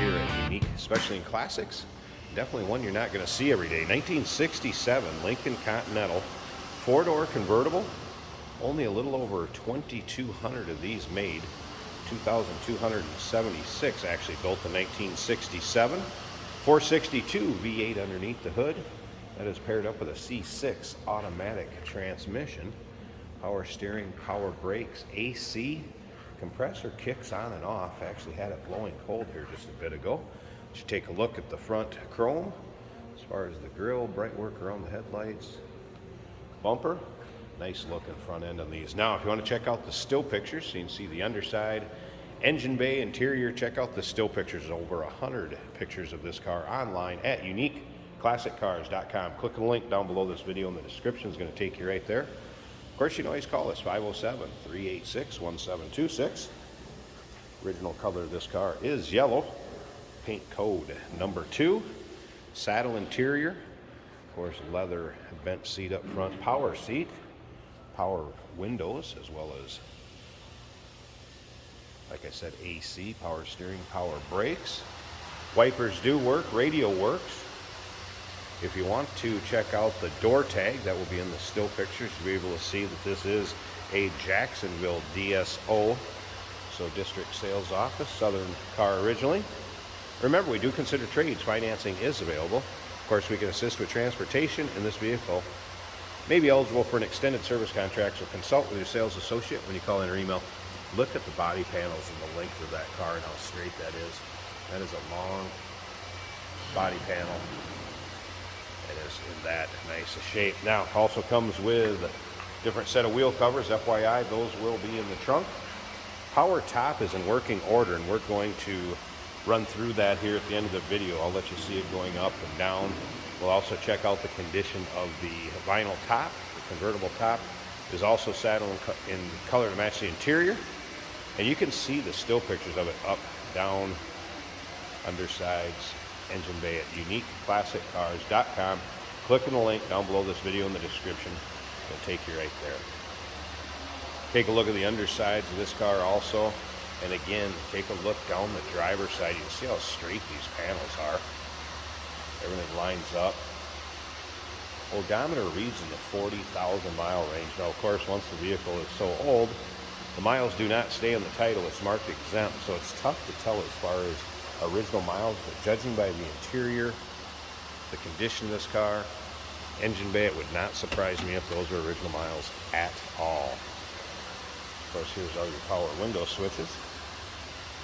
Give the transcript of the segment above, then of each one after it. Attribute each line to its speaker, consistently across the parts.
Speaker 1: here at Unique, especially in classics. Definitely one you're not going to see every day. 1967 Lincoln Continental, four-door convertible. Only a little over 2,200 of these made. 2,276 actually built in 1967. 462 V8 underneath the hood. That is paired up with a C6 automatic transmission. Power steering, power brakes, AC. Compressor kicks on and off. Actually had it blowing cold here just a bit ago. Let's take a look at the front chrome. As far as the grille, bright work around the headlights. Bumper. Nice looking front end on these. Now, if you want to check out the still pictures, so you can see the underside, engine bay, interior, check out the still pictures. Over 100 pictures of this car online at uniqueclassiccars.com. Click on the link down below this video in the description. It's going to take you right there. Of course, you can always call us 507-386-1726. Original color of this car is yellow. Paint code number 2. Saddle interior. Of course, leather bench seat up front. Power seat. Power windows, as well as, like I said, AC, power steering, power brakes. Wipers do work, radio works. If you want to check out the door tag, that will be in the still pictures. You'll be able to see that this is a Jacksonville DSO, so District Sales Office, Southern car originally. Remember, we do consider trades. Financing is available. Of course, we can assist with transportation in this vehicle. May be eligible for an extended service contract, so consult with your sales associate when you call in or email. Look at the body panels and the length of that car and how straight that is. That is a long body panel. It is in that nice a shape. Now, also comes with a different set of wheel covers. FYI, those will be in the trunk. Power top is in working order, and we're going to run through that here at the end of the video. I'll let you see it going up and down. We'll also check out the condition of the vinyl top. The convertible top is also saddled in color to match the interior. And you can see the still pictures of it up, down, undersides, engine bay at uniqueclassiccars.com. Click on the link down below this video in the description. It'll take you right there. Take a look at the undersides of this car also. And again, take a look down the driver's side. You can see how straight these panels are. Everything lines up. Odometer reads in the 40,000 mile range. Now, of course, once the vehicle is so old, the miles do not stay in the title. It's marked exempt, so it's tough to tell as far as original miles, but judging by the interior, the condition of this car, engine bay, it would not surprise me if those were original miles at all. Of course, here's all your power window switches.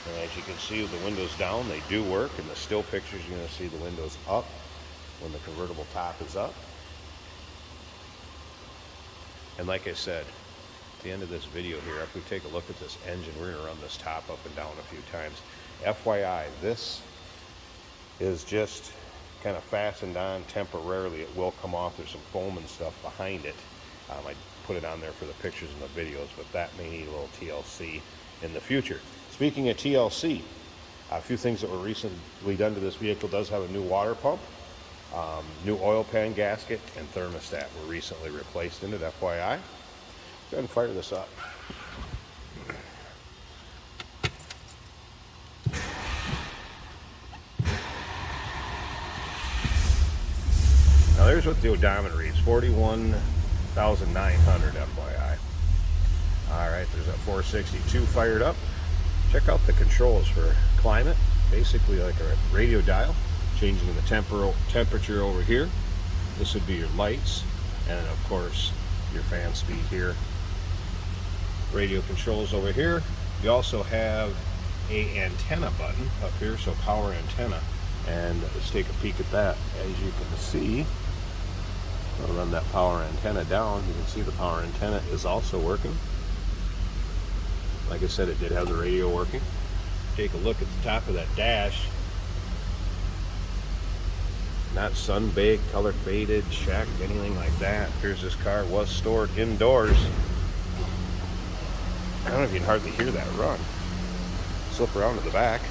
Speaker 1: And as you can see with the windows down, they do work. In the still pictures, you're going to see the windows up when the convertible top is up. And like I said, at the end of this video here, if we take a look at this engine, we're going to run this top up and down a few times. FYI, this is just kind of fastened on temporarily. It will come off. There's some foam and stuff behind it. I put it on there for the pictures and the videos, but that may need a little TLC in the future. Speaking of TLC, a few things that were recently done to this vehicle. Does have a new water pump, new oil pan gasket, and thermostat were recently replaced in it, FYI. Go ahead and fire this up. Now there's what the odometer reads, 41,900 FYI. All right, there's that 462 fired up. Check out the controls for climate, basically like a radio dial, changing the temperature over here. This would be your lights, and of course your fan speed here. Radio controls over here. You also have a antenna button up here, so power antenna. And let's take a peek at that. As you can see, I'll run that power antenna down. You can see the power antenna is also working. Like I said, it did have the radio working. Take a look at the top of that dash. Not sun-baked, color faded, shacked, anything like that. Here's this car was stored indoors. I don't know if you can hardly hear that run. Slip around to the back.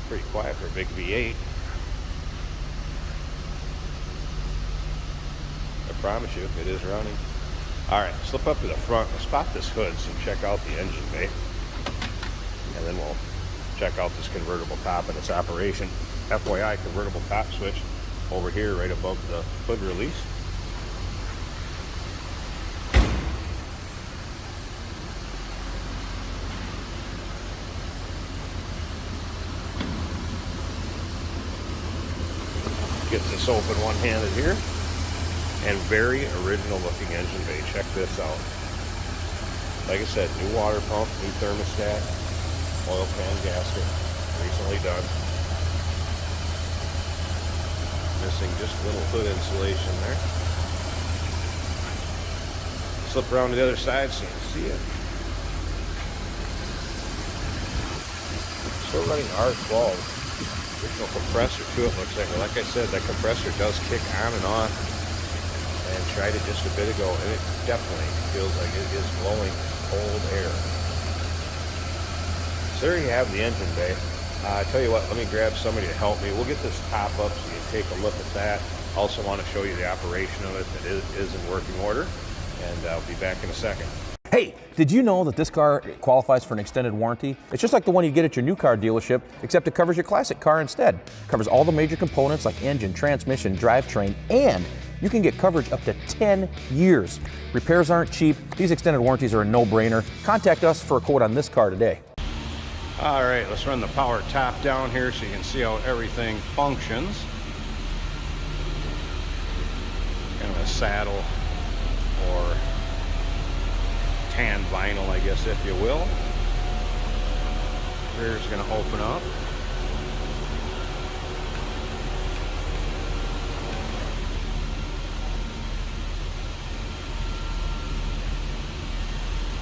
Speaker 1: Pretty quiet for a big V8. I promise you, it is running. All right, slip up to the front. Let's spot this hood, so check out the engine bay. And then we'll check out this convertible top and its operation. FYI, convertible top switch over here right above the hood release. Gets this open one-handed here. And very original looking engine bay. Check this out. Like I said, new water pump, new thermostat, oil pan gasket, recently done. Missing just a little hood insulation there. Slip around to the other side so you can see it. Still running R12. Original compressor to it, looks like I said, that compressor does kick on and off, and tried it just a bit ago, and it definitely feels like it is blowing cold air. So there you have the engine bay. I tell you what, let me grab somebody to help me. We'll get this top up so you can take a look at that. Also want to show you the operation of it that is in working order, and I'll be back in a second.
Speaker 2: Hey, did you know that this car qualifies for an extended warranty? It's just like the one you get at your new car dealership, except it covers your classic car instead. It covers all the major components like engine, transmission, drivetrain, and you can get coverage up to 10 years. Repairs aren't cheap. These extended warranties are a no-brainer. Contact us for a quote on this car today.
Speaker 1: All right, let's run the power top down here so you can see how everything functions. Kind of a saddle or tan vinyl, I guess, if you will. Rear is going to open up.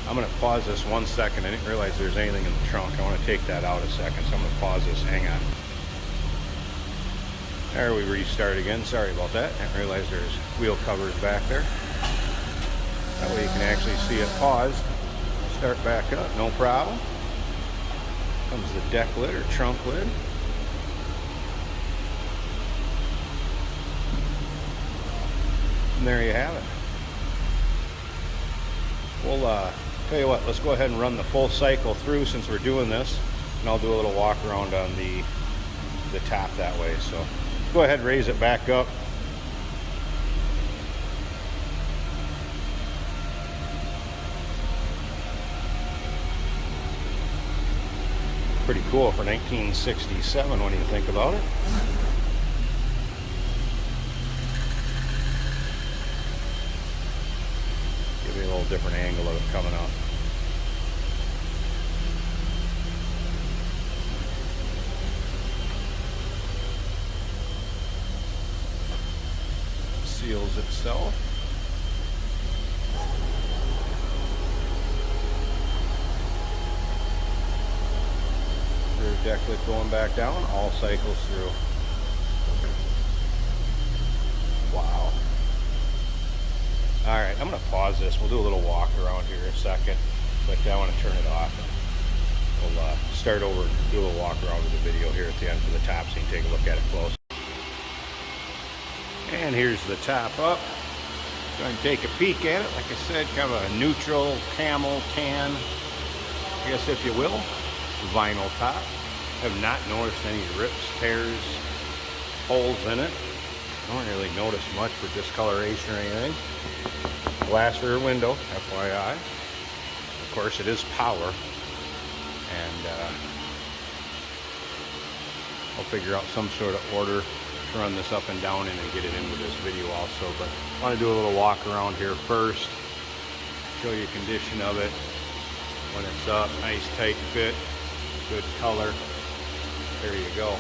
Speaker 1: I'm going to pause this 1 second. I didn't realize there's anything in the trunk. I want to take that out a second, so I'm going to pause this. Hang on. There, we restart again. Sorry about that. I didn't realize there's wheel covers back there. That way you can actually see it pause. Start back up, no problem. Comes the deck lid or trunk lid. And there you have it. We'll tell you what, let's go ahead and run the full cycle through since we're doing this, and I'll do a little walk around on the top that way. So go ahead, raise it back up. Pretty cool for 1967 when you think about it. Give you a little different angle of it coming up. Seals itself. Deck lid going back down, all cycles through. Wow. All right, I'm going to pause this. We'll do a little walk around here in a second, but I want to turn it off. We'll start over and do a little walk around with the video here at the end for the top so you can take a look at it close. And here's the top up. Go and take a peek at it. Like I said, kind of a neutral camel tan, I guess if you will, vinyl top. Have not noticed any rips, tears, holes in it. I don't really notice much for discoloration or anything. Glass rear window, FYI. Of course, it is power. And I'll figure out some sort of order to run this up and down in and get it into this video also. But I want to do a little walk around here first. Show you condition of it when it's up. Nice tight fit, good color. There you go.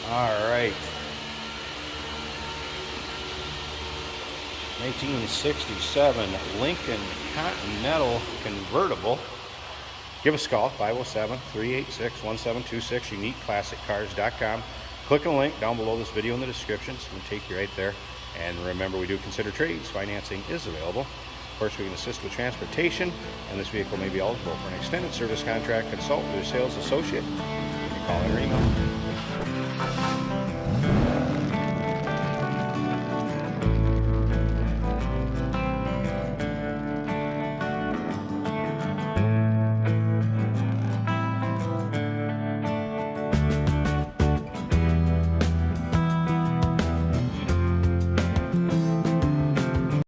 Speaker 1: All right. 1967 Lincoln Continental convertible. Give us a call, 507-386-1726, uniqueclassiccars.com. Click on the link down below this video in the description. It's going to take you right there. And remember, we do consider trades. Financing is available. Of course, we can assist with transportation, and this vehicle may be eligible for an extended service contract. Consult with your sales associate. You can call in or email.